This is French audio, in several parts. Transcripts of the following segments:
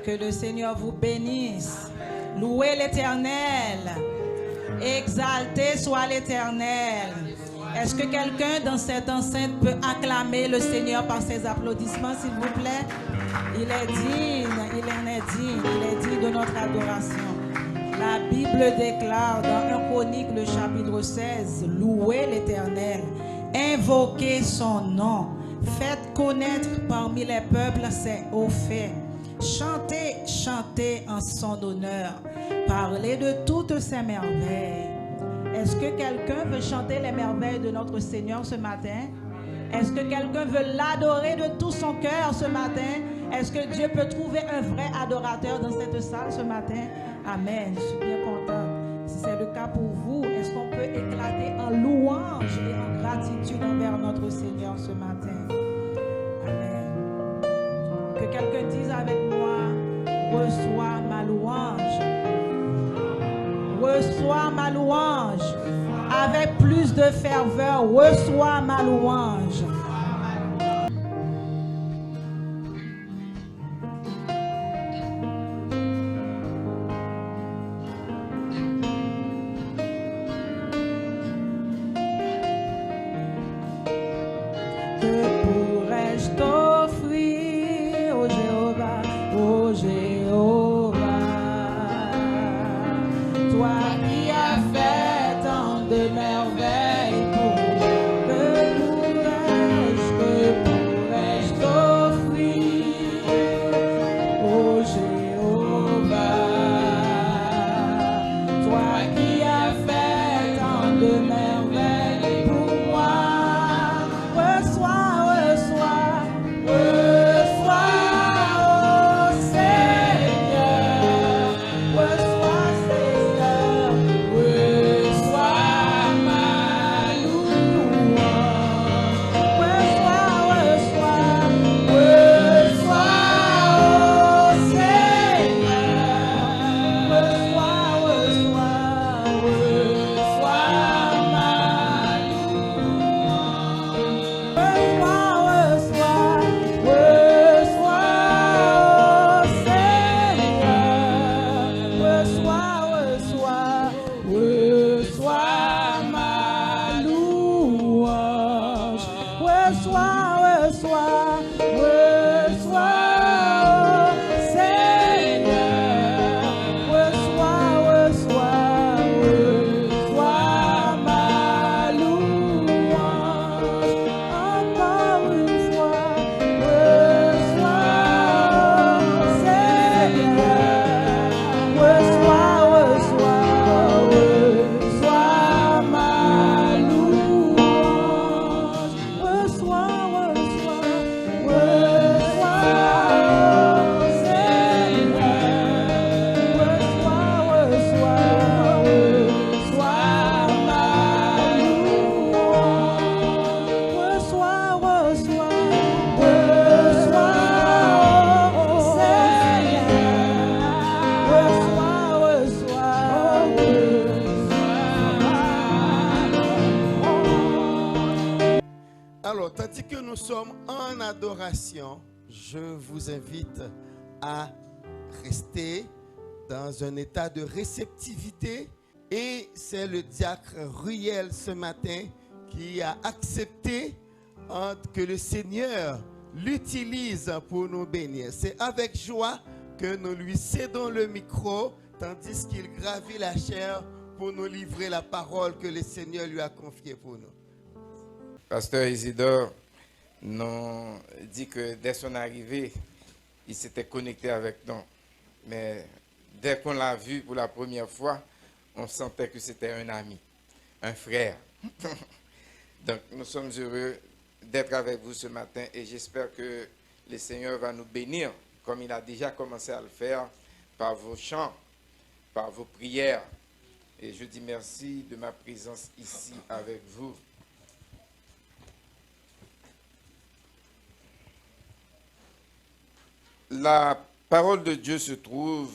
Que le Seigneur vous bénisse. Louez l'Éternel. Exalté soit l'Éternel. Est-ce que quelqu'un dans cette enceinte peut acclamer le Seigneur par ses applaudissements, s'il vous plaît? Il est digne, il en est digne, il est digne de notre adoration. La Bible déclare dans 1 Chronique, le chapitre 16, louez l'Éternel, invoquez son nom, faites connaître parmi les peuples ses hauts faits. Chantez, chantez en son honneur. Parlez de toutes ses merveilles. Est-ce que quelqu'un veut chanter les merveilles de notre Seigneur ce matin? Est-ce que quelqu'un veut l'adorer de tout son cœur ce matin? Est-ce que Dieu peut trouver un vrai adorateur dans cette salle ce matin? Amen. Je suis bien contente. Si c'est le cas pour vous, est-ce qu'on peut éclater en louange et en gratitude envers notre Seigneur ce matin? Amen. Que quelqu'un dise avec moi, reçois ma louange. Reçois ma louange. Avec plus de ferveur, reçois ma louange. Alors, tandis que nous sommes en adoration, je vous invite à rester dans un état de réceptivité. Et c'est le diacre Ruel ce matin qui a accepté que le Seigneur l'utilise pour nous bénir. C'est avec joie que nous lui cédons le micro, tandis qu'il gravit la chair pour nous livrer la parole que le Seigneur lui a confiée pour nous. Pasteur Isidore nous dit que dès son arrivée, il s'était connecté avec nous. Mais dès qu'on l'a vu pour la première fois, on sentait que c'était un ami, un frère. Donc nous sommes heureux d'être avec vous ce matin et j'espère que le Seigneur va nous bénir comme il a déjà commencé à le faire par vos chants, par vos prières. Et je dis merci de ma présence ici avec vous. La parole de Dieu se trouve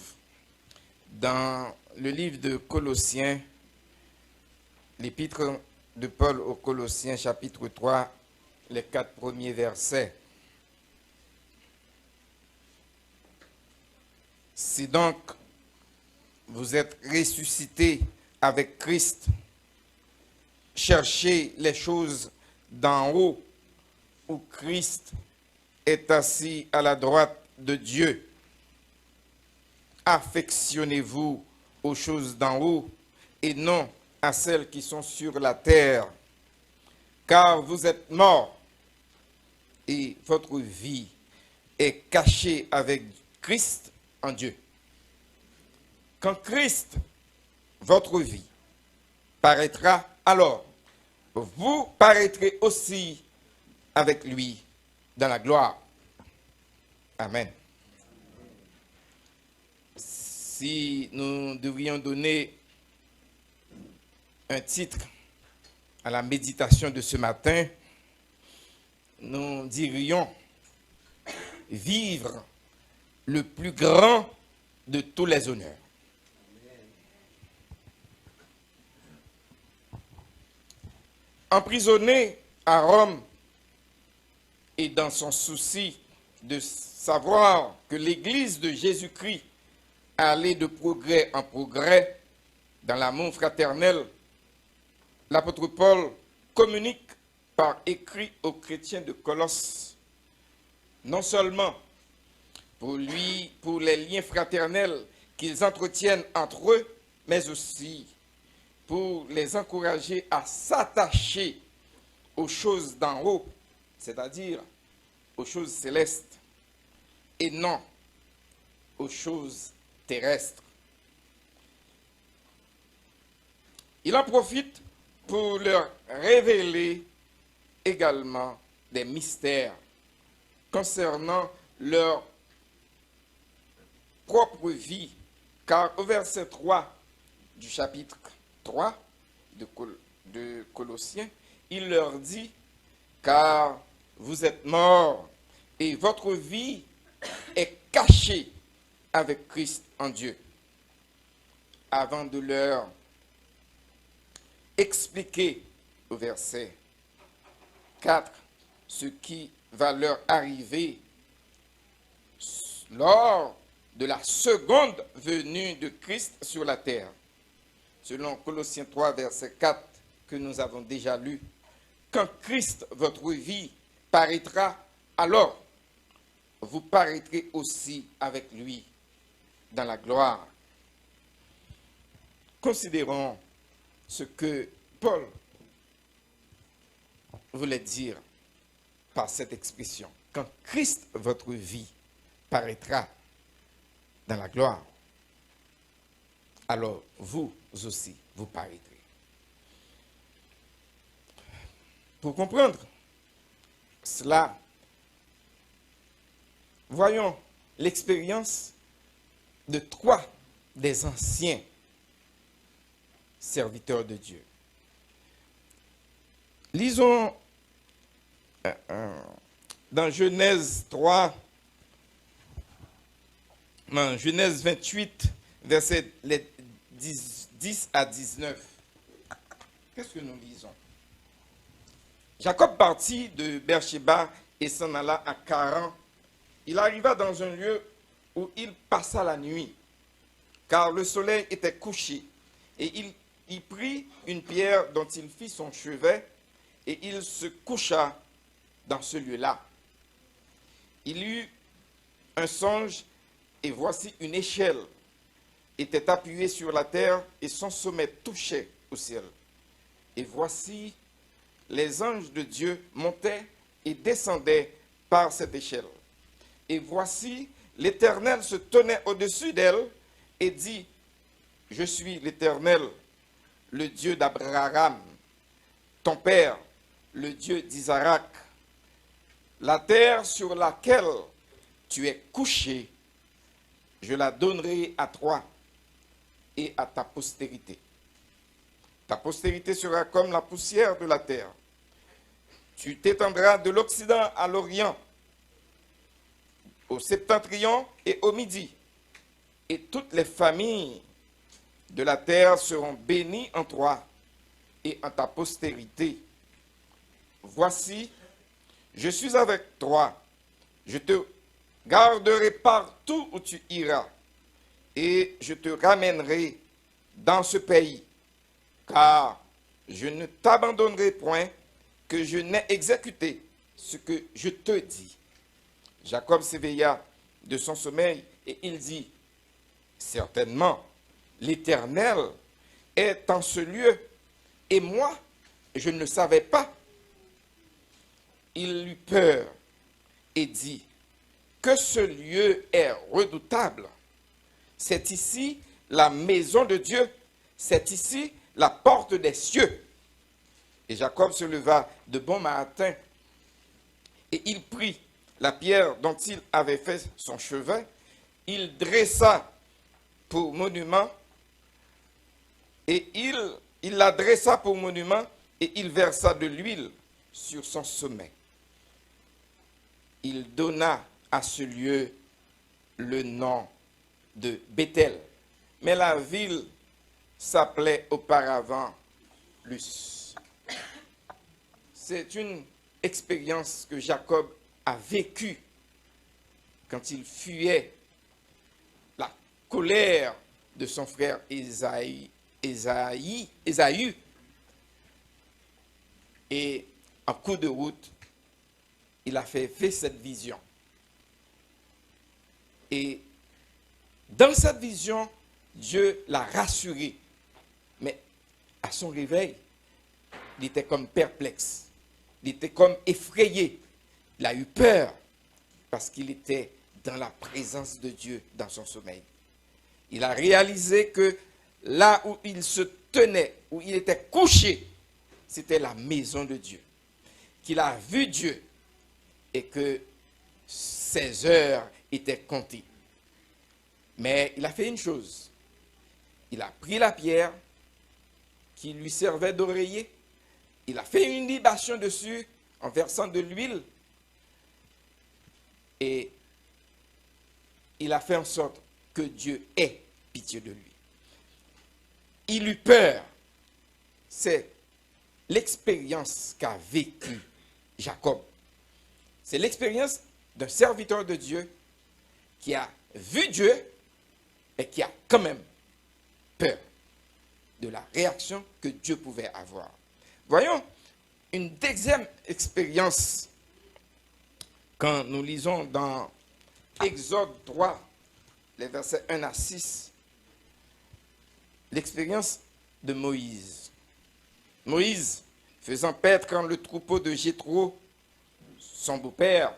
dans le livre de Colossiens, l'épître de Paul aux Colossiens, chapitre 3, les 4 premiers versets. Si donc vous êtes ressuscités avec Christ, cherchez les choses d'en haut, où Christ est assis à la droite de Dieu. Affectionnez-vous aux choses d'en haut et non à celles qui sont sur la terre, car vous êtes morts et votre vie est cachée avec Christ en Dieu. Quand Christ, votre vie, paraîtra, alors vous paraîtrez aussi avec lui dans la gloire. Amen. Si nous devrions donner un titre à la méditation de ce matin, nous dirions vivre le plus grand de tous les honneurs. Emprisonné à Rome et dans son souci de savoir que l'Église de Jésus-Christ allait de progrès en progrès dans l'amour fraternel, l'apôtre Paul communique par écrit aux chrétiens de Colosse, non seulement pour les liens fraternels qu'ils entretiennent entre eux, mais aussi pour les encourager à s'attacher aux choses d'en haut, c'est-à-dire aux choses célestes, et non aux choses terrestres. Il en profite pour leur révéler également des mystères concernant leur propre vie, car au verset 3 du chapitre 3 de Colossiens, il leur dit, car vous êtes morts et votre vie est cachée avec Christ en Dieu. Avant de leur expliquer au verset 4 ce qui va leur arriver lors de la seconde venue de Christ sur la terre. Selon Colossiens 3, verset 4, que nous avons déjà lu, quand Christ, votre vie, paraîtra, alors vous paraîtrez aussi avec lui dans la gloire. Considérons ce que Paul voulait dire par cette expression. Quand Christ, votre vie, paraîtra dans la gloire, alors vous aussi, vous paraîtrez. Pour comprendre cela, voyons l'expérience de 3 des anciens serviteurs de Dieu. Lisons dans Genèse 3, dans Genèse 28, versets 10 à 19. Qu'est-ce que nous lisons? Jacob partit de Beersheba et s'en alla à Charan. Il arriva dans un lieu où il passa la nuit, car le soleil était couché, et il y prit une pierre dont il fit son chevet, et il se coucha dans ce lieu-là. Il eut un songe, et voici une échelle était appuyée sur la terre, et son sommet touchait au ciel. Et voici les anges de Dieu montaient et descendaient par cette échelle. Et voici l'Éternel se tenait au-dessus d'elle et dit, je suis l'Éternel, le Dieu d'Abraham, ton père, le Dieu d'Isaac. La terre sur laquelle tu es couché, je la donnerai à toi et à ta postérité. Ta postérité sera comme la poussière de la terre. Tu t'étendras de l'Occident à l'Orient, au septentrion et au midi. Et toutes les familles de la terre seront bénies en toi et en ta postérité. Voici, je suis avec toi. Je te garderai partout où tu iras et je te ramènerai dans ce pays, car je ne t'abandonnerai point que je n'ai exécuté ce que je te dis. Jacob s'éveilla de son sommeil et il dit, certainement, l'Éternel est en ce lieu, et moi, je ne le savais pas. Il eut peur et dit, que ce lieu est redoutable. C'est ici la maison de Dieu, c'est ici la porte des cieux. Et Jacob se leva de bon matin, et il prit la pierre dont il avait fait son chevet, il dressa pour monument, et il la dressa pour monument, et il versa de l'huile sur son sommet. Il donna à ce lieu le nom de Bethel, mais la ville s'appelait auparavant Luz. C'est une expérience que Jacob a vécue quand il fuyait la colère de son frère Ésaü. Et en cours de route, il a fait cette vision. Et dans cette vision, Dieu l'a rassuré. Mais à son réveil, il était comme perplexe. Il était comme effrayé. Il a eu peur parce qu'il était dans la présence de Dieu dans son sommeil. Il a réalisé que là où il se tenait, où il était couché, c'était la maison de Dieu. Qu'il a vu Dieu et que ses heures étaient comptées. Mais il a fait une chose. Il a pris la pierre qui lui servait d'oreiller. Il a fait une libation dessus en versant de l'huile. Et il a fait en sorte que Dieu ait pitié de lui. Il eut peur. C'est l'expérience qu'a vécue Jacob. C'est l'expérience d'un serviteur de Dieu qui a vu Dieu et qui a quand même peur de la réaction que Dieu pouvait avoir. Voyons une deuxième expérience quand nous lisons dans Exode 3, les versets 1 à 6, l'expérience de Moïse. Moïse faisant paître le troupeau de Jéthro, son beau-père,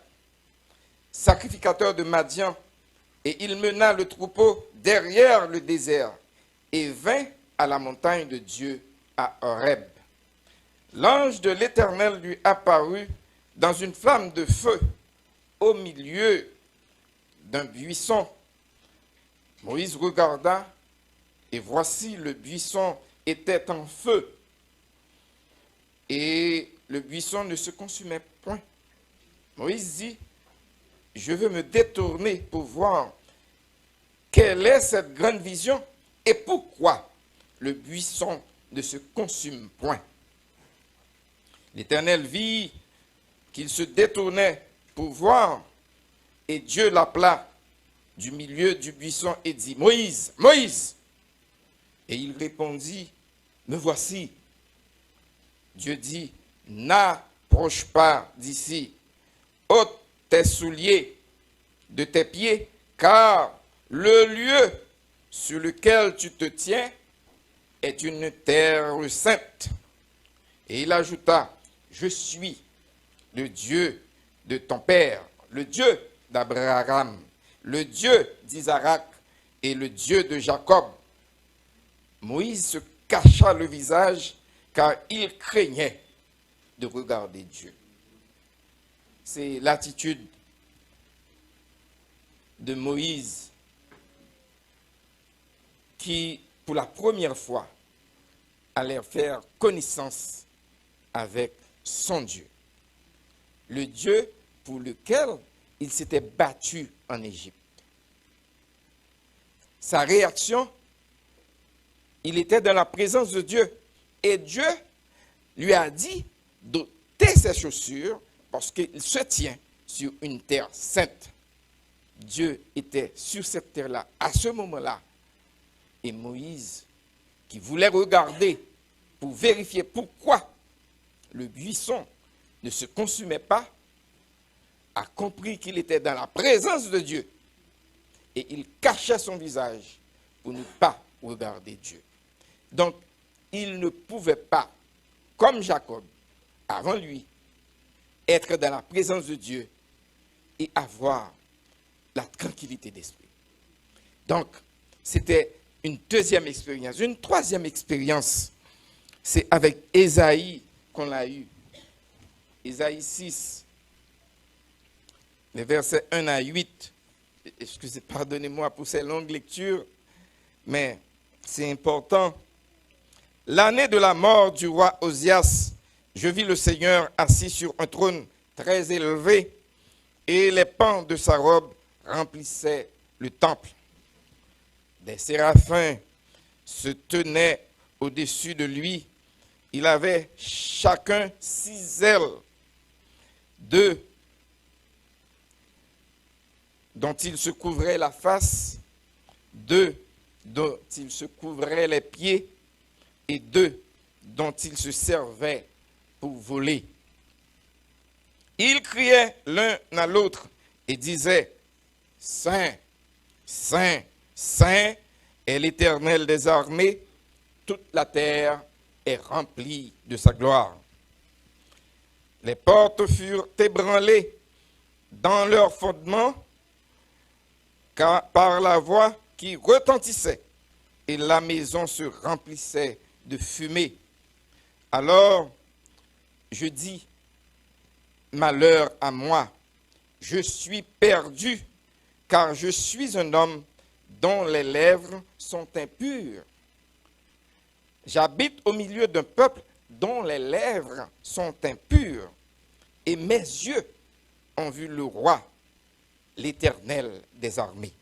sacrificateur de Madian, et il mena le troupeau derrière le désert et vint à la montagne de Dieu à Horeb. L'ange de l'Éternel lui apparut dans une flamme de feu au milieu d'un buisson. Moïse regarda et voici le buisson était en feu et le buisson ne se consumait point. Moïse dit, je veux me détourner pour voir quelle est cette grande vision et pourquoi le buisson ne se consume point. L'Éternel vit qu'il se détournait pour voir et Dieu l'appela du milieu du buisson et dit, Moïse, Moïse. Et il répondit, me voici. Dieu dit, n'approche pas d'ici, ôte tes souliers de tes pieds, car le lieu sur lequel tu te tiens est une terre sainte. Et il ajouta, je suis le Dieu de ton père, le Dieu d'Abraham, le Dieu d'Isaac et le Dieu de Jacob. Moïse se cacha le visage car il craignait de regarder Dieu. C'est l'attitude de Moïse qui, pour la première fois, allait faire connaissance avec son Dieu. Le Dieu pour lequel il s'était battu en Égypte. Sa réaction, il était dans la présence de Dieu. Et Dieu lui a dit d'ôter ses chaussures parce qu'il se tient sur une terre sainte. Dieu était sur cette terre-là, à ce moment-là, Et Moïse, qui voulait regarder pour vérifier pourquoi le buisson ne se consumait pas, a compris qu'il était dans la présence de Dieu. Et il cachait son visage pour ne pas regarder Dieu. Donc, il ne pouvait pas, comme Jacob, avant lui, être dans la présence de Dieu et avoir la tranquillité d'esprit. Donc, c'était une deuxième expérience. Une troisième expérience, c'est avec Ésaïe qu'on l'a eu. Ésaïe 6, les versets 1 à 8. Excusez, pardonnez-moi pour ces longues lectures, mais c'est important. L'année de la mort du roi Osias, je vis le Seigneur assis sur un trône très élevé, et les pans de sa robe remplissaient le temple. Des séraphins se tenaient au-dessus de lui. Il avait chacun 6 ailes, 2 dont il se couvrait la face, 2 dont il se couvrait les pieds, et 2 dont il se servait pour voler. Ils criaient l'un à l'autre et disaient, « Saint, Saint, Saint est l'Éternel des armées, toute la terre est remplie de sa gloire. » Les portes furent ébranlées dans leur fondement par la voix qui retentissait, et la maison se remplissait de fumée. Alors je dis, malheur à moi, je suis perdu, car je suis un homme dont les lèvres sont impures. J'habite au milieu d'un peuple dont les lèvres sont impures, et mes yeux ont vu le roi, l'Éternel des armées.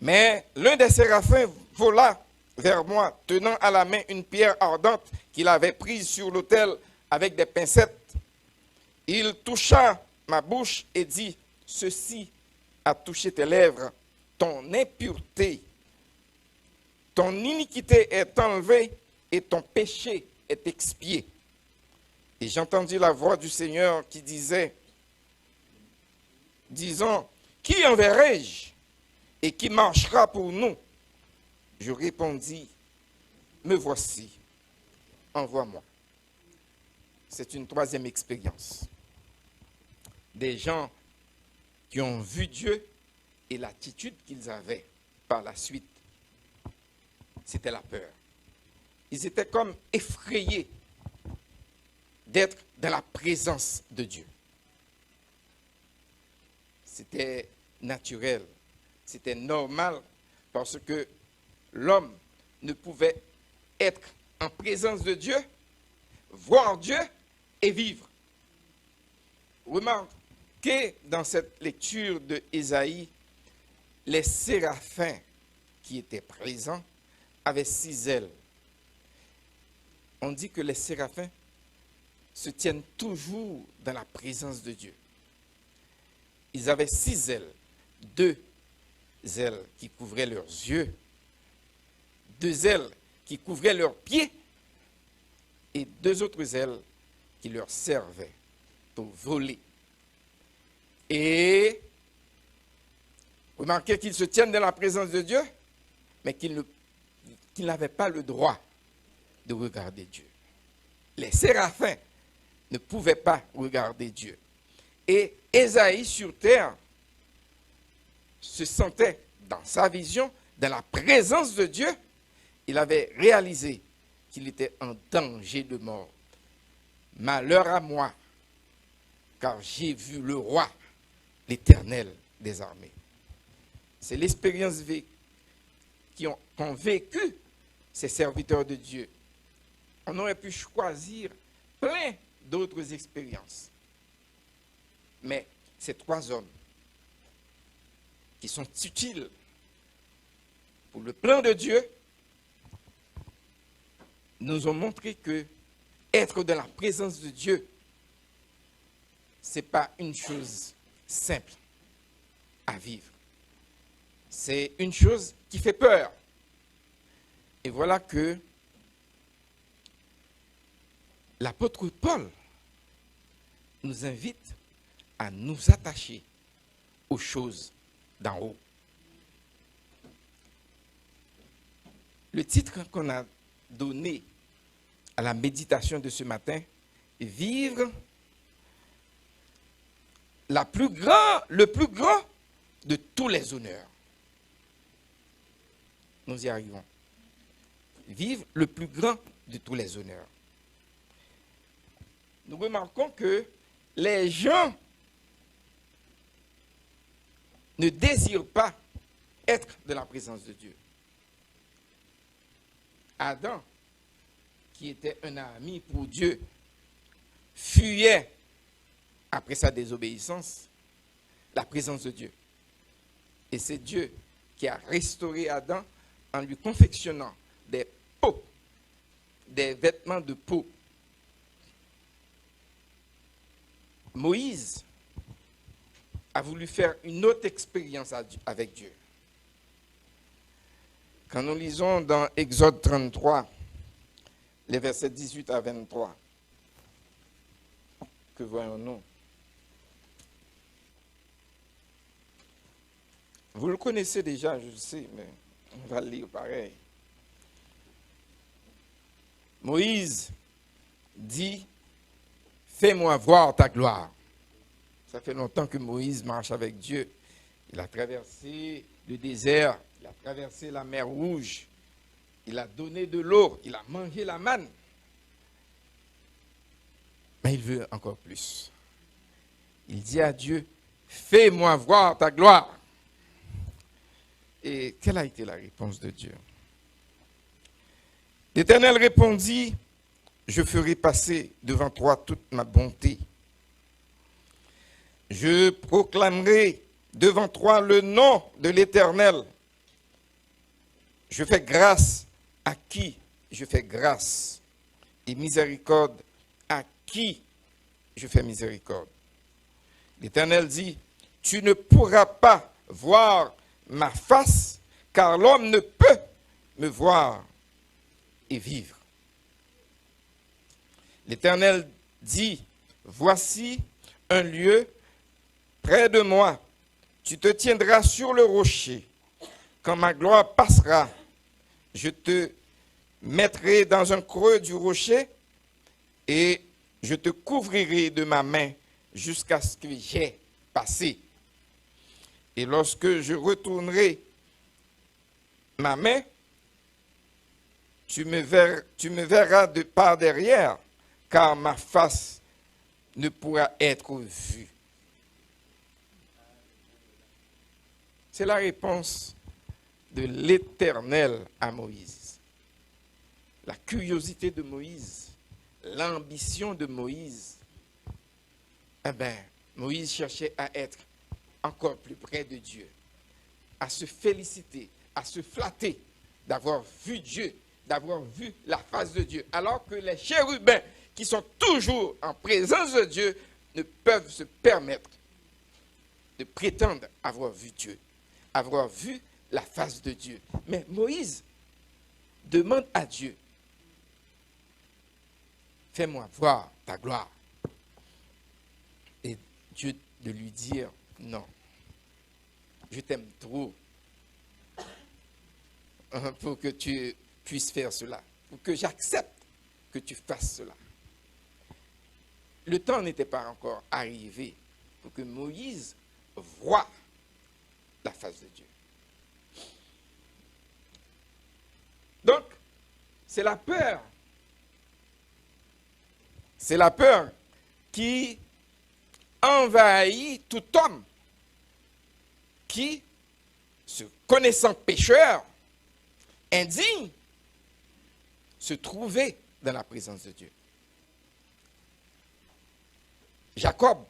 Mais l'un des séraphins vola vers moi, tenant à la main une pierre ardente qu'il avait prise sur l'autel avec des pincettes. Il toucha ma bouche et dit, « Ceci a touché tes lèvres, ton impureté, ton iniquité est enlevée et ton péché est expié. » Et j'entendis la voix du Seigneur qui disait, disant, « Qui enverrai-je et qui marchera pour nous ?» Je répondis, « Me voici, envoie-moi. » C'est une troisième expérience. Des gens qui ont vu Dieu et l'attitude qu'ils avaient par la suite, c'était la peur. Ils étaient comme effrayés d'être dans la présence de Dieu. C'était naturel, c'était normal parce que l'homme ne pouvait être en présence de Dieu, voir Dieu et vivre. Remarquez dans cette lecture de Ésaïe, les séraphins qui étaient présents avaient 6 ailes. On dit que les séraphins se tiennent toujours dans la présence de Dieu. Ils avaient 6 ailes, 2 ailes qui couvraient leurs yeux, 2 ailes qui couvraient leurs pieds et 2 autres ailes qui leur servaient pour voler. Et remarquez qu'ils se tiennent dans la présence de Dieu, mais qu'ils n'avaient pas le droit de regarder Dieu. Les séraphins ne pouvaient pas regarder Dieu. Et Ésaïe sur terre se sentait dans sa vision, dans la présence de Dieu. Il avait réalisé qu'il était en danger de mort. Malheur à moi, car j'ai vu le roi, l'Éternel des armées. C'est l'expérience qu'ont vécu ces serviteurs de Dieu. On aurait pu choisir plein d'autres expériences. Mais ces 3 hommes qui sont utiles pour le plan de Dieu nous ont montré que être dans la présence de Dieu, ce n'est pas une chose simple à vivre. c'est une chose qui fait peur. Et voilà que l'apôtre Paul nous invite à nous attacher aux choses d'en haut. Le titre qu'on a donné à la méditation de ce matin, vivre le plus grand de tous les honneurs. Nous y arrivons. Vivre le plus grand de tous les honneurs. Nous remarquons que les gens ne désirent pas être de la présence de Dieu. Adam, qui était un ami pour Dieu, fuyait, après sa désobéissance, la présence de Dieu. Et c'est Dieu qui a restauré Adam en lui confectionnant des peaux, des vêtements de peau. Moïse a voulu faire une autre expérience avec Dieu. Quand nous lisons dans Exode 33, les versets 18 à 23, que voyons-nous? Vous le connaissez déjà, je sais, mais on va le lire pareil. Moïse dit, fais-moi voir ta gloire. Ça fait longtemps que Moïse marche avec Dieu. Il a traversé le désert, il a traversé la mer Rouge, il a donné de l'eau, il a mangé la manne. Mais il veut encore plus. Il dit à Dieu, fais-moi voir ta gloire. Et quelle a été la réponse de Dieu? L'Éternel répondit, je ferai passer devant toi toute ma bonté. Je proclamerai devant toi le nom de l'Éternel. Je fais grâce à qui je fais grâce, et miséricorde à qui je fais miséricorde. L'Éternel dit, tu ne pourras pas voir ma face, car l'homme ne peut me voir et vivre. L'Éternel dit, voici un lieu près de moi. Tu te tiendras sur le rocher. Quand ma gloire passera, je te mettrai dans un creux du rocher et je te couvrirai de ma main jusqu'à ce que j'aie passé. Et lorsque je retournerai ma main, tu me verras de par derrière, car ma face ne pourra être vue. C'est la réponse de l'Éternel à Moïse. La curiosité de Moïse, l'ambition de Moïse. Eh bien, Moïse cherchait à être encore plus près de Dieu, à se féliciter, à se flatter d'avoir vu Dieu, d'avoir vu la face de Dieu, alors que les chérubins qui sont toujours en présence de Dieu ne peuvent se permettre de prétendre avoir vu Dieu, avoir vu la face de Dieu. Mais Moïse demande à Dieu, fais-moi voir ta gloire. Et Dieu de lui dire, non, je t'aime trop pour que tu puisses faire cela, pour que j'accepte que tu fasses cela. Le temps n'était pas encore arrivé pour que Moïse voie la face de Dieu. Donc, c'est la peur. C'est la peur qui envahit tout homme qui, se connaissant pécheur, indigne, se trouvait dans la présence de Dieu. Jacob,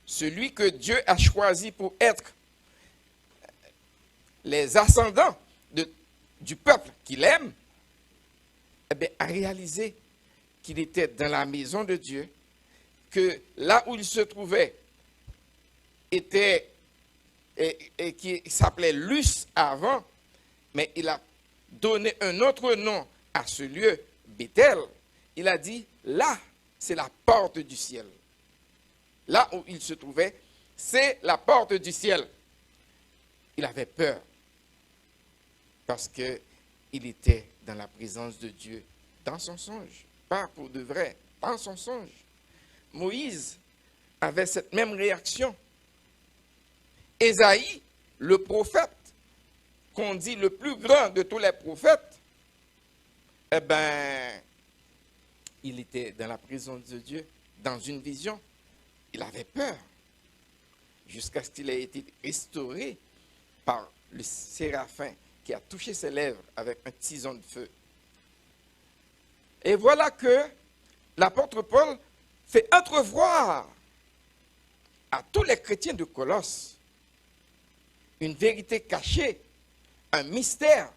celui que Dieu a choisi pour être les ascendants du peuple qu'il aime, eh bien, a réalisé qu'il était dans la maison de Dieu, que là où il se trouvait était et qui s'appelait Luz avant, mais il a donné un autre nom à ce lieu, Bethel. Il a dit, là, c'est la porte du ciel. Là où il se trouvait, c'est la porte du ciel. Il avait peur parce qu'il était dans la présence de Dieu, dans son songe, pas pour de vrai, dans son songe. Moïse avait cette même réaction. Ésaïe, le prophète, qu'on dit le plus grand de tous les prophètes, eh bien, il était dans la présence de Dieu, dans une vision. Il avait peur, jusqu'à ce qu'il ait été restauré par le séraphin qui a touché ses lèvres avec un tison de feu. Et voilà que l'apôtre Paul fait entrevoir à tous les chrétiens de Colosse une vérité cachée, un mystère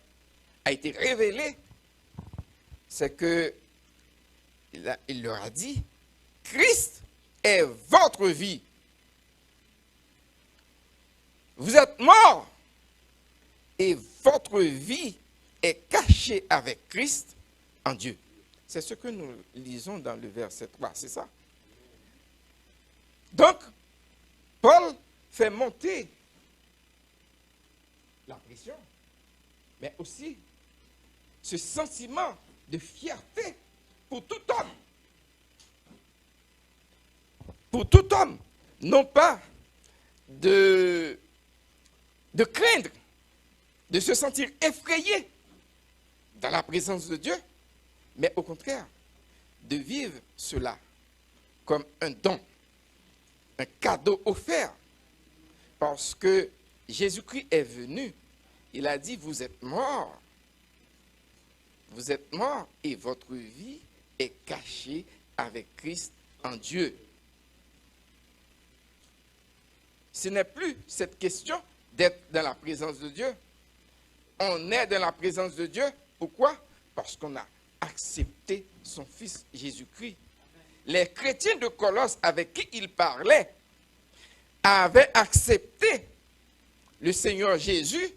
a été révélé. C'est que il leur a dit, Christ est votre vie. Vous êtes morts et votre vie est cachée avec Christ en Dieu. C'est ce que nous lisons dans le verset 3, c'est ça. Donc, Paul fait monter la pression, mais aussi ce sentiment de fierté pour tout homme. Pour tout homme, non pas de craindre, de se sentir effrayé dans la présence de Dieu, mais au contraire, de vivre cela comme un don, un cadeau offert, parce que Jésus-Christ est venu, il a dit, vous êtes morts et votre vie est cachée avec Christ en Dieu. Ce n'est plus cette question d'être dans la présence de Dieu. On est dans la présence de Dieu. Pourquoi? Parce qu'on a accepté son Fils Jésus-Christ. Les chrétiens de Colosse avec qui il parlait avaient accepté le Seigneur Jésus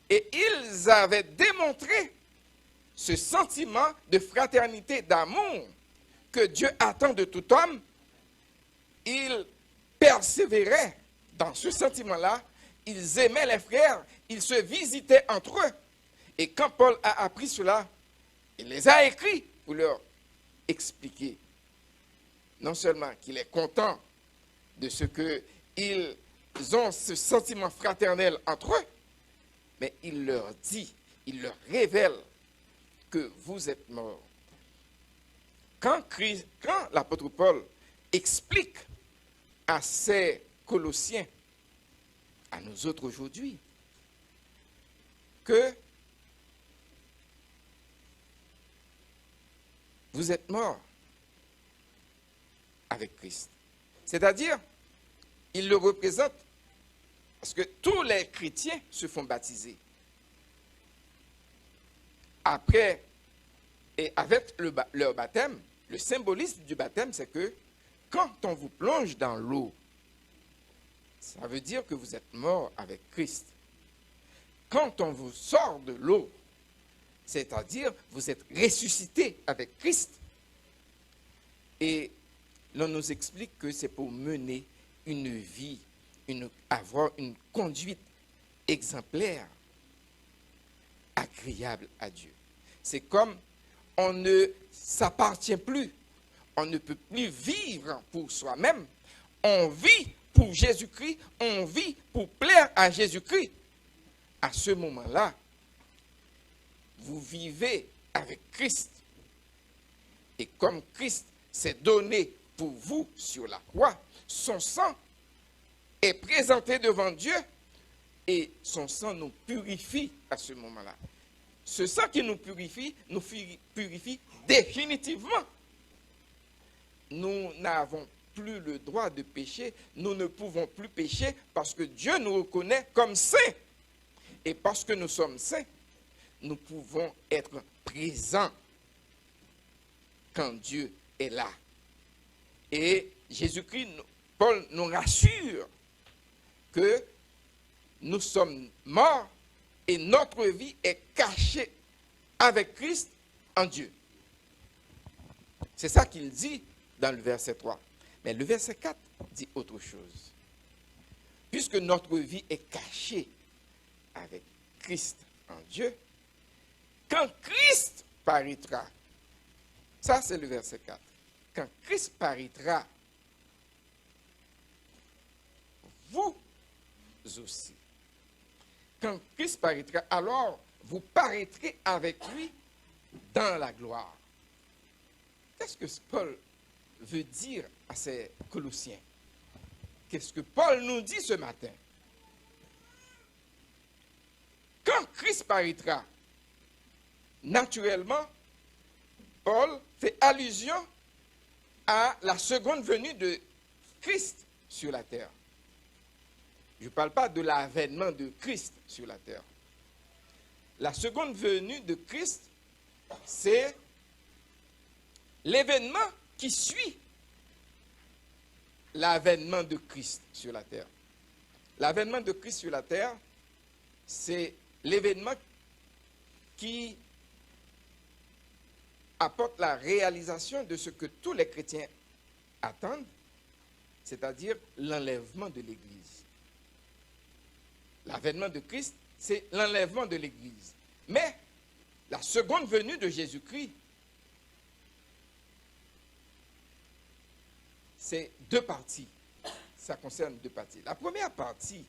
et ils avaient démontré ce sentiment de fraternité, d'amour que Dieu attend de tout homme. Ils persévéraient dans ce sentiment-là, ils aimaient les frères, ils se visitaient entre eux. Et quand Paul a appris cela, il les a écrits pour leur expliquer. Non seulement qu'il est content de ce qu'ils ont ce sentiment fraternel entre eux, mais il leur dit, il leur révèle que vous êtes morts. Quand l'apôtre Paul explique à ces Colossiens, à nous autres aujourd'hui, que vous êtes morts avec Christ. C'est-à-dire, il le représente parce que tous les chrétiens se font baptiser. Après, et avec leur baptême, le symbolisme du baptême, c'est que quand on vous plonge dans l'eau, ça veut dire que vous êtes mort avec Christ. Quand on vous sort de l'eau, c'est-à-dire vous êtes ressuscité avec Christ. Et l'on nous explique que c'est pour mener une vie, avoir une conduite exemplaire, agréable à Dieu. C'est comme on ne s'appartient plus, on ne peut plus vivre pour soi-même, on vit pour Jésus-Christ, on vit pour plaire à Jésus-Christ. À ce moment-là, vous vivez avec Christ. Et comme Christ s'est donné pour vous sur la croix, son sang est présenté devant Dieu et son sang nous purifie à ce moment-là. Ce sang qui nous purifie définitivement. Nous n'avons plus le droit de pécher, nous ne pouvons plus pécher parce que Dieu nous reconnaît comme saints. Et parce que nous sommes saints, nous pouvons être présents quand Dieu est là. Et Jésus-Christ, Paul nous rassure que nous sommes morts et notre vie est cachée avec Christ en Dieu. C'est ça qu'il dit dans le verset 3. Mais le verset 4 dit autre chose. Puisque notre vie est cachée avec Christ en Dieu, quand Christ paraîtra, ça c'est le verset 4, quand Christ paraîtra, vous aussi. Quand Christ paraîtra, alors vous paraîtrez avec lui dans la gloire. Qu'est-ce que Paul veut dire à ces Colossiens? Qu'est-ce que Paul nous dit ce matin? Quand Christ paraîtra, naturellement, Paul fait allusion à la seconde venue de Christ sur la terre. Je ne parle pas de l'avènement de Christ sur la terre. La seconde venue de Christ, c'est l'événement qui suit l'avènement de Christ sur la terre. L'avènement de Christ sur la terre, c'est l'événement qui apporte la réalisation de ce que tous les chrétiens attendent, c'est-à-dire l'enlèvement de l'Église. L'avènement de Christ, c'est l'enlèvement de l'Église. Mais la seconde venue de Jésus-Christ, c'est deux parties. Ça concerne deux parties. La première partie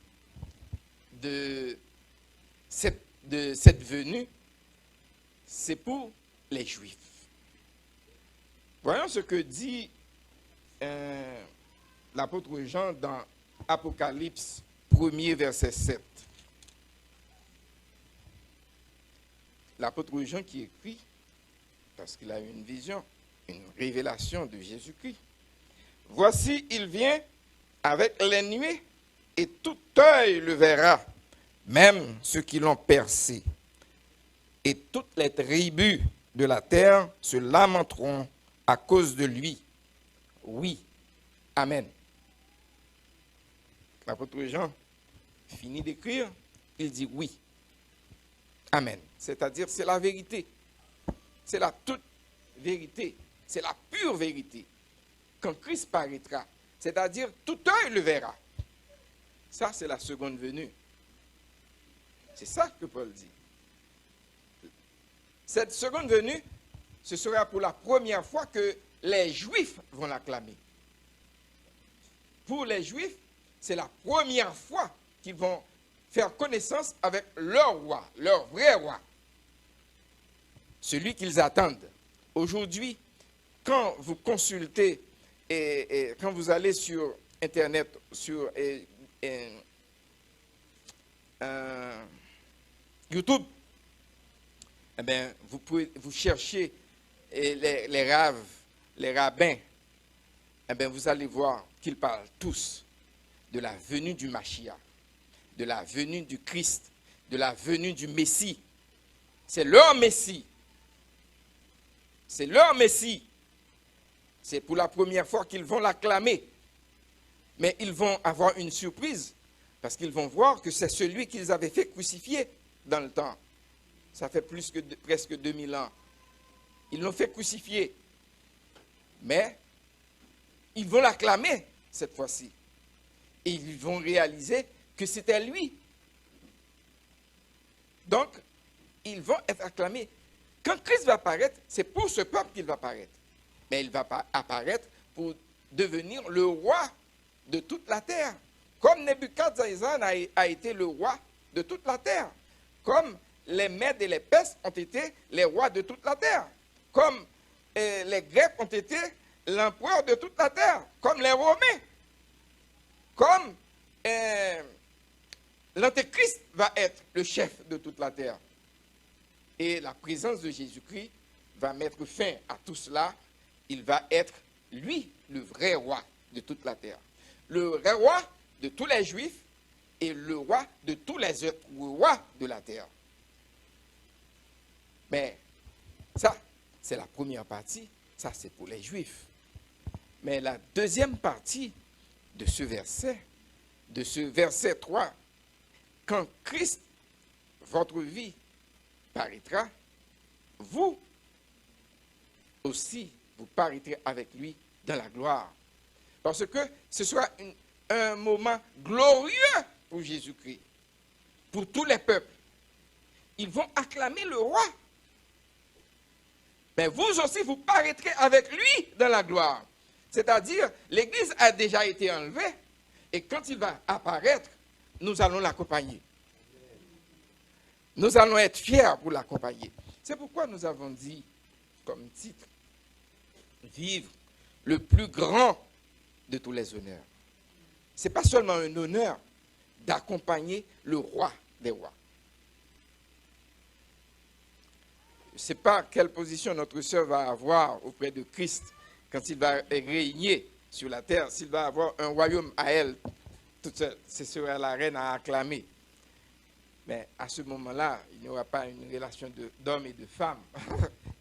de cette venue, c'est pour les Juifs. Voyons ce que dit l'apôtre Jean dans Apocalypse 1er, verset 7. L'apôtre Jean qui écrit, parce qu'il a eu une vision, une révélation de Jésus-Christ. Voici, il vient avec les nuées, et tout œil le verra, même ceux qui l'ont percé. Et toutes les tribus de la terre se lamenteront à cause de lui. Oui. Amen. L'apôtre Jean finit d'écrire, il dit oui. Amen. C'est-à-dire, c'est la vérité. C'est la toute vérité. C'est la pure vérité. Quand Christ paraîtra, c'est-à-dire, tout œil le verra. Ça, c'est la seconde venue. C'est ça que Paul dit. Cette seconde venue, ce sera pour la première fois que les Juifs vont l'acclamer. Pour les Juifs, c'est la première fois qu'ils vont faire connaissance avec leur roi, leur vrai roi. Celui qu'ils attendent. Aujourd'hui, quand vous consultez et quand vous allez sur Internet, sur YouTube, eh bien, vous cherchez les rabbins, eh bien, vous allez voir qu'ils parlent tous de la venue du Mashiach, de la venue du Christ, de la venue du Messie. C'est leur Messie. C'est leur Messie. C'est pour la première fois qu'ils vont l'acclamer. Mais ils vont avoir une surprise, parce qu'ils vont voir que c'est celui qu'ils avaient fait crucifier dans le temps. Ça fait presque 2000 ans. Ils l'ont fait crucifier. Mais ils vont l'acclamer cette fois-ci. Et ils vont réaliser que c'était lui. Donc, ils vont être acclamés. Quand Christ va apparaître, c'est pour ce peuple qu'il va apparaître. Mais il va apparaître pour devenir le roi de toute la terre. Comme Nebuchadnezzar a été le roi de toute la terre. Comme les Mèdes et les Perses ont été les rois de toute la terre. Comme les Grecs ont été l'empereur de toute la terre. Comme les Romains. Comme l'Antéchrist va être le chef de toute la terre. Et la présence de Jésus-Christ va mettre fin à tout cela. Il va être, lui, le vrai roi de toute la terre. Le vrai roi de tous les Juifs et le roi de tous les autres rois de la terre. Mais ça, c'est la première partie. Ça, c'est pour les Juifs. Mais la deuxième partie de ce verset 3, quand Christ, votre vie, paraîtra, vous aussi, vous paraîtrez avec lui dans la gloire. Parce que ce sera un moment glorieux pour Jésus-Christ, pour tous les peuples. Ils vont acclamer le roi. Mais vous aussi, vous paraîtrez avec lui dans la gloire. C'est-à-dire, l'Église a déjà été enlevée, et quand il va apparaître, nous allons l'accompagner. Nous allons être fiers pour l'accompagner. C'est pourquoi nous avons dit, comme titre, vivre le plus grand de tous les honneurs. Ce n'est pas seulement un honneur d'accompagner le roi des rois. Je ne sais pas quelle position notre sœur va avoir auprès de Christ quand il va régner sur la terre, s'il va avoir un royaume à elle, toute seule. Ce sera la reine à acclamer. Mais à ce moment-là, il n'y aura pas une relation d'homme et de femme.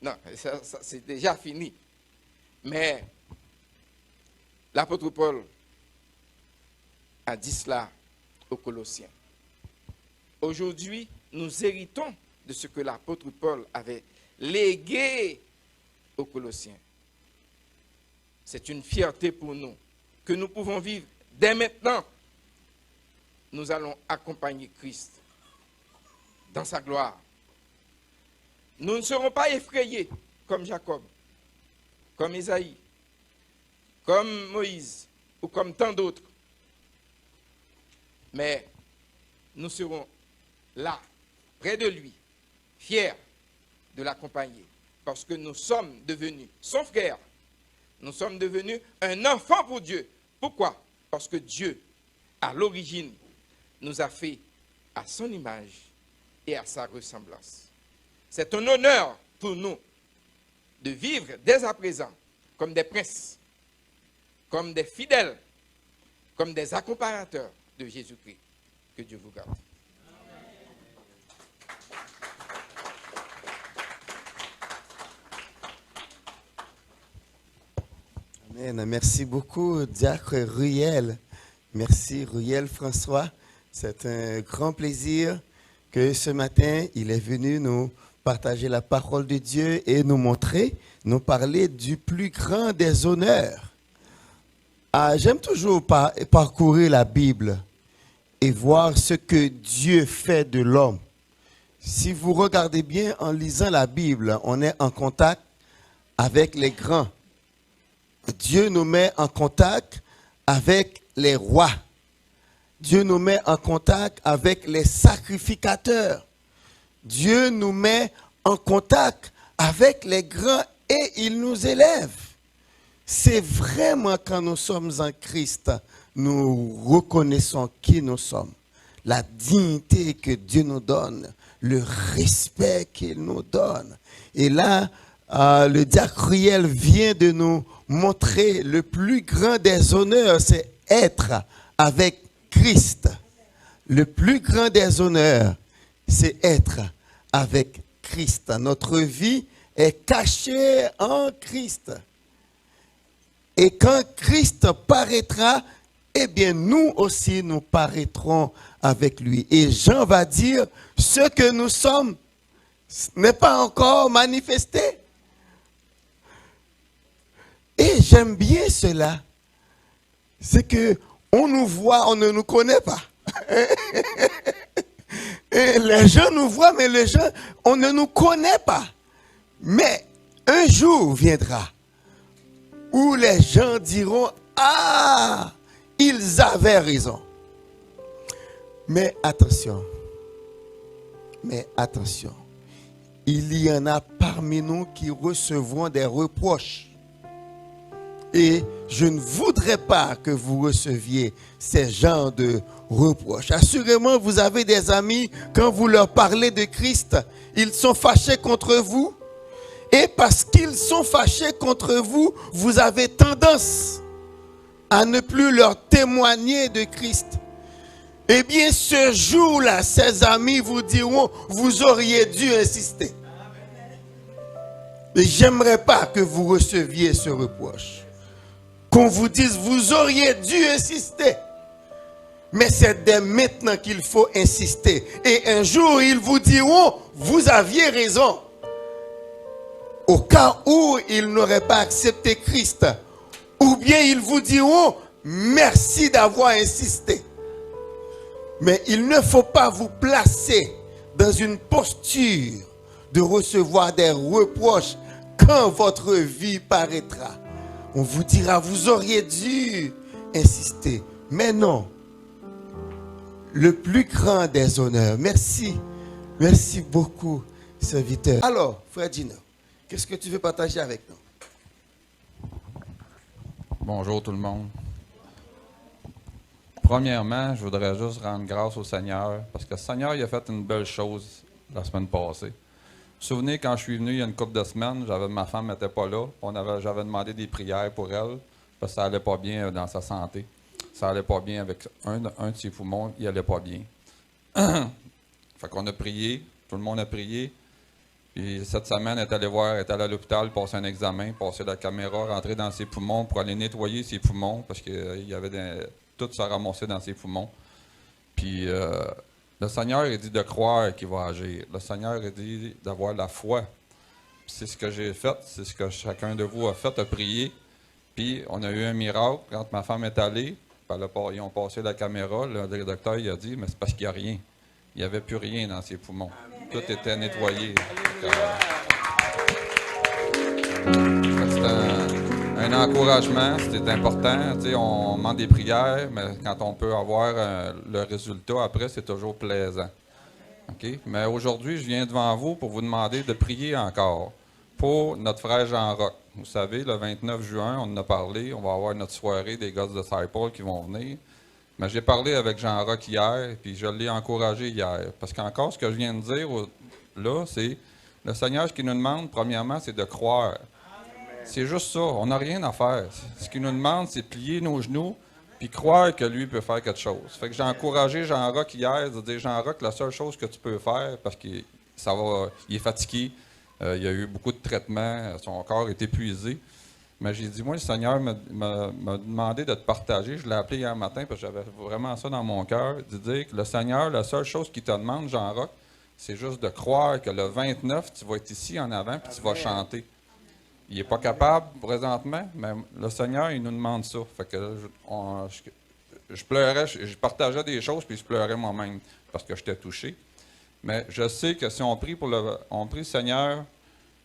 Non, ça, c'est déjà fini. Mais l'apôtre Paul a dit cela aux Colossiens. Aujourd'hui, nous héritons de ce que l'apôtre Paul avait légué aux Colossiens. C'est une fierté pour nous que nous pouvons vivre dès maintenant. Nous allons accompagner Christ dans sa gloire. Nous ne serons pas effrayés comme Jacob, comme Ésaïe, comme Moïse ou comme tant d'autres. Mais nous serons là, près de lui, fiers de l'accompagner, parce que nous sommes devenus son frère. Nous sommes devenus un enfant pour Dieu. Pourquoi? Parce que Dieu, à l'origine, nous a fait à son image et à sa ressemblance. C'est un honneur pour nous de vivre dès à présent comme des princes, comme des fidèles, comme des accompagnateurs de Jésus-Christ. Que Dieu vous garde. Amen. Merci beaucoup, Diacre Ruel. Merci, Ruel François. C'est un grand plaisir que ce matin, il est venu nous partager la parole de Dieu et nous montrer, nous parler du plus grand des honneurs. J'aime toujours parcourir la Bible et voir ce que Dieu fait de l'homme. Si vous regardez bien en lisant la Bible, on est en contact avec les grands. Dieu nous met en contact avec les rois. Dieu nous met en contact avec les sacrificateurs. Dieu nous met en contact avec les grands et il nous élève. C'est vraiment quand nous sommes en Christ, nous reconnaissons qui nous sommes, la dignité que Dieu nous donne, le respect qu'il nous donne. Et là, le diacre Ruel vient de nous montrer le plus grand des honneurs, c'est être avec Christ. Le plus grand des honneurs, c'est être avec Christ. Notre vie est cachée en Christ. Et quand Christ paraîtra, eh bien nous aussi nous paraîtrons avec lui. Et Jean va dire, ce que nous sommes n'est pas encore manifesté. Et j'aime bien cela. C'est que on nous voit, on ne nous connaît pas. Et les gens nous voient, mais les gens, on ne nous connaît pas. Mais un jour viendra où les gens diront, ah, ils avaient raison. Mais attention, il y en a parmi nous qui recevront des reproches. Et je ne voudrais pas que vous receviez ces genres de reproches. Assurément, vous avez des amis, quand vous leur parlez de Christ, ils sont fâchés contre vous. Et parce qu'ils sont fâchés contre vous, vous avez tendance à ne plus leur témoigner de Christ. Eh bien, ce jour-là, ces amis vous diront, vous auriez dû insister. Mais j'aimerais pas que vous receviez ce reproche. Qu'on vous dise, vous auriez dû insister. Mais c'est dès maintenant qu'il faut insister. Et un jour, ils vous diront, vous aviez raison. Au cas où ils n'auraient pas accepté Christ. Ou bien ils vous diront, merci d'avoir insisté. Mais il ne faut pas vous placer dans une posture de recevoir des reproches quand votre vie paraîtra. On vous dira, vous auriez dû insister. Mais non. Le plus grand des honneurs. Merci. Merci beaucoup, serviteur. Alors, frère Gino, qu'est-ce que tu veux partager avec nous? Bonjour tout le monde. Premièrement, je voudrais juste rendre grâce au Seigneur parce que le Seigneur il a fait une belle chose la semaine passée. Vous vous souvenez, quand je suis venu il y a une couple de semaines, ma femme n'était pas là. J'avais demandé des prières pour elle parce que ça n'allait pas bien dans sa santé. Ça allait pas bien avec un de ses poumons, il allait pas bien. Fait qu'on a prié, tout le monde a prié. Puis cette semaine, elle est allée à l'hôpital, passer un examen, passer la caméra, rentrer dans ses poumons pour aller nettoyer ses poumons parce qu'il y avait tout ça ramassé dans ses poumons. Puis le Seigneur a dit de croire qu'il va agir. Le Seigneur a dit d'avoir la foi. Puis c'est ce que j'ai fait, c'est ce que chacun de vous a fait, a prié. Puis on a eu un miracle quand ma femme est allée. Ils ont passé la caméra, le docteur il a dit, mais c'est parce qu'il n'y a rien. Il n'y avait plus rien dans ses poumons. Tout était nettoyé. C'est un encouragement, c'est important. On demande des prières, mais quand on peut avoir le résultat après, c'est toujours plaisant. Okay? Mais aujourd'hui, je viens devant vous pour vous demander de prier encore pour notre frère Jean-Roch. Vous savez, le 29 juin, on en a parlé, on va avoir notre soirée des gosses de Saint-Paul qui vont venir. Mais j'ai parlé avec Jean-Roch hier, puis je l'ai encouragé hier. Parce qu'encore, ce que je viens de dire là, c'est le Seigneur, ce qu'il nous demande, premièrement, c'est de croire. C'est juste ça, on n'a rien à faire. Ce qu'il nous demande, c'est de plier nos genoux, puis croire que lui peut faire quelque chose. Fait que j'ai encouragé Jean-Roch hier, de dire, Jean-Roch, la seule chose que tu peux faire, parce qu'il est fatigué, il y a eu beaucoup de traitements, son corps est épuisé. Mais j'ai dit, moi, le Seigneur m'a demandé de te partager. Je l'ai appelé hier matin parce que j'avais vraiment ça dans mon cœur, de dire que le Seigneur, la seule chose qu'il te demande, Jean-Roch, c'est juste de croire que le 29, tu vas être ici en avant puis tu vas chanter. Il n'est pas capable présentement, mais le Seigneur, il nous demande ça. Fait que je pleurais, je partageais des choses puis je pleurais moi-même parce que j'étais touché. Mais je sais que si on prie le Seigneur,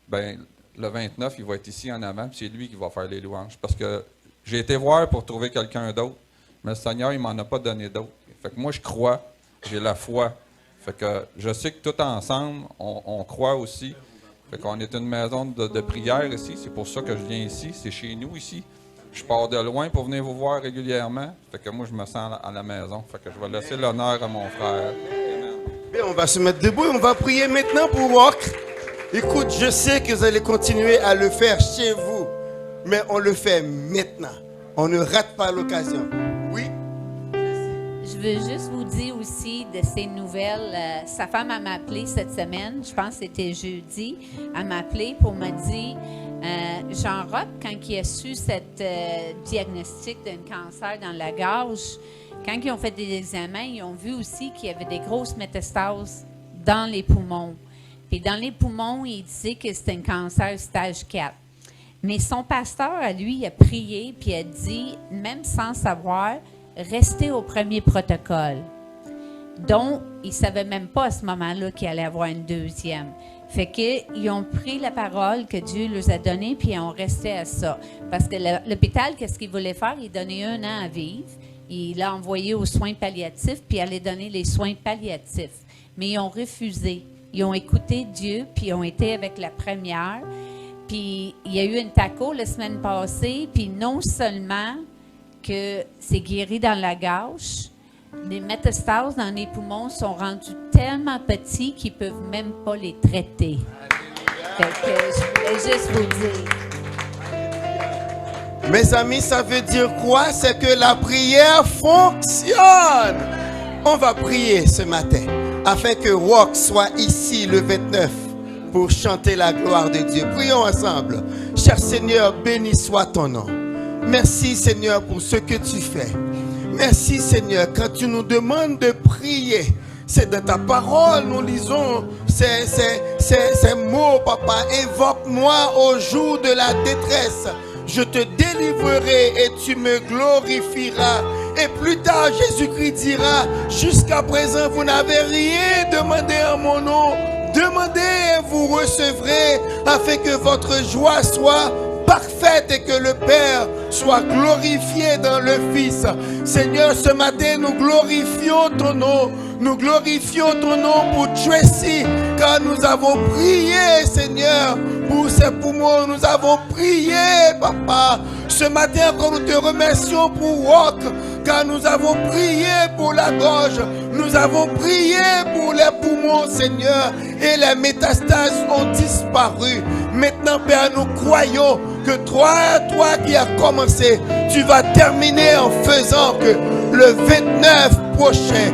ben le 29, il va être ici en avant, puis c'est lui qui va faire les louanges. Parce que j'ai été voir pour trouver quelqu'un d'autre, mais le Seigneur, il ne m'en a pas donné d'autre. Fait que moi, je crois, j'ai la foi. Fait que je sais que tout ensemble, on croit aussi. Fait qu'on est une maison de prière ici, c'est pour ça que je viens ici, c'est chez nous ici. Je pars de loin pour venir vous voir régulièrement. Fait que moi, je me sens à la maison. Fait que je vais laisser l'honneur à mon frère. Bien, on va se mettre debout et on va prier maintenant pour Roch. Écoute, je sais que vous allez continuer à le faire chez vous, mais on le fait maintenant. On ne rate pas l'occasion. Oui? Je veux juste vous dire aussi de ces nouvelles. Sa femme m'a appelé cette semaine, je pense que c'était jeudi. Elle m'a appelé pour me dire, Jean-Roch, quand il a su cette diagnostic d'un cancer dans la gorge, quand ils ont fait des examens, ils ont vu aussi qu'il y avait des grosses métastases dans les poumons. Puis dans les poumons, il disait que c'était un cancer stage 4. Mais son pasteur, à lui, il a prié, puis il a dit, même sans savoir, restez au premier protocole. Donc, il ne savait même pas à ce moment-là qu'il allait avoir une deuxième. Fait qu'ils ont pris la parole que Dieu leur a donnée, puis ils ont resté à ça. Parce que l'hôpital, qu'est-ce qu'il voulait faire? Il donnait 1 an à vivre. Il l'a envoyé aux soins palliatifs, puis il allait donner les soins palliatifs. Mais ils ont refusé. Ils ont écouté Dieu, puis ils ont été avec la première. Puis il y a eu une taco la semaine passée, puis non seulement que c'est guéri dans la gorge, les métastases dans les poumons sont rendus tellement petits qu'ils ne peuvent même pas les traiter. Fait que je voulais juste vous dire. Mes amis, ça veut dire quoi? C'est que la prière fonctionne. On va prier ce matin afin que Roch soit ici le 29 pour chanter la gloire de Dieu. Prions ensemble. Cher Seigneur, béni soit ton nom. Merci Seigneur pour ce que tu fais. Merci Seigneur, quand tu nous demandes de prier, c'est dans ta parole, nous lisons ces mots, papa. Évoque-moi au jour de la détresse. Je te délivrerai et tu me glorifieras. Et plus tard, Jésus-Christ dira, jusqu'à présent, vous n'avez rien demandé en mon nom. Demandez et vous recevrez, afin que votre joie soit parfaite et que le Père soit glorifié dans le Fils. Seigneur, ce matin, nous glorifions ton nom. Nous glorifions ton nom pour Tracy, car nous avons prié, Seigneur, pour ses poumons. Nous avons prié, Papa. Ce matin, quand nous te remercions pour Rock, car nous avons prié pour la gorge. Nous avons prié pour les poumons, Seigneur, et les métastases ont disparu. Maintenant, Père, nous croyons que toi qui as commencé, tu vas terminer en faisant que le 29 prochain,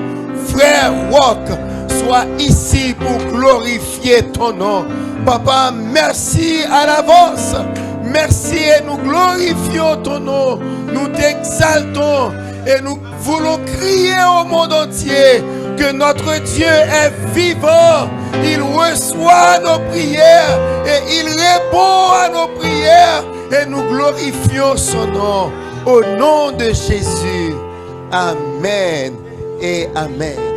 Frère Rock soit ici pour glorifier ton nom. Papa, merci à l'avance. Merci et nous glorifions ton nom. Nous t'exaltons et nous voulons crier au monde entier que notre Dieu est vivant. Il reçoit nos prières et il répond à nos prières et nous glorifions son nom. Au nom de Jésus. Amen et amen.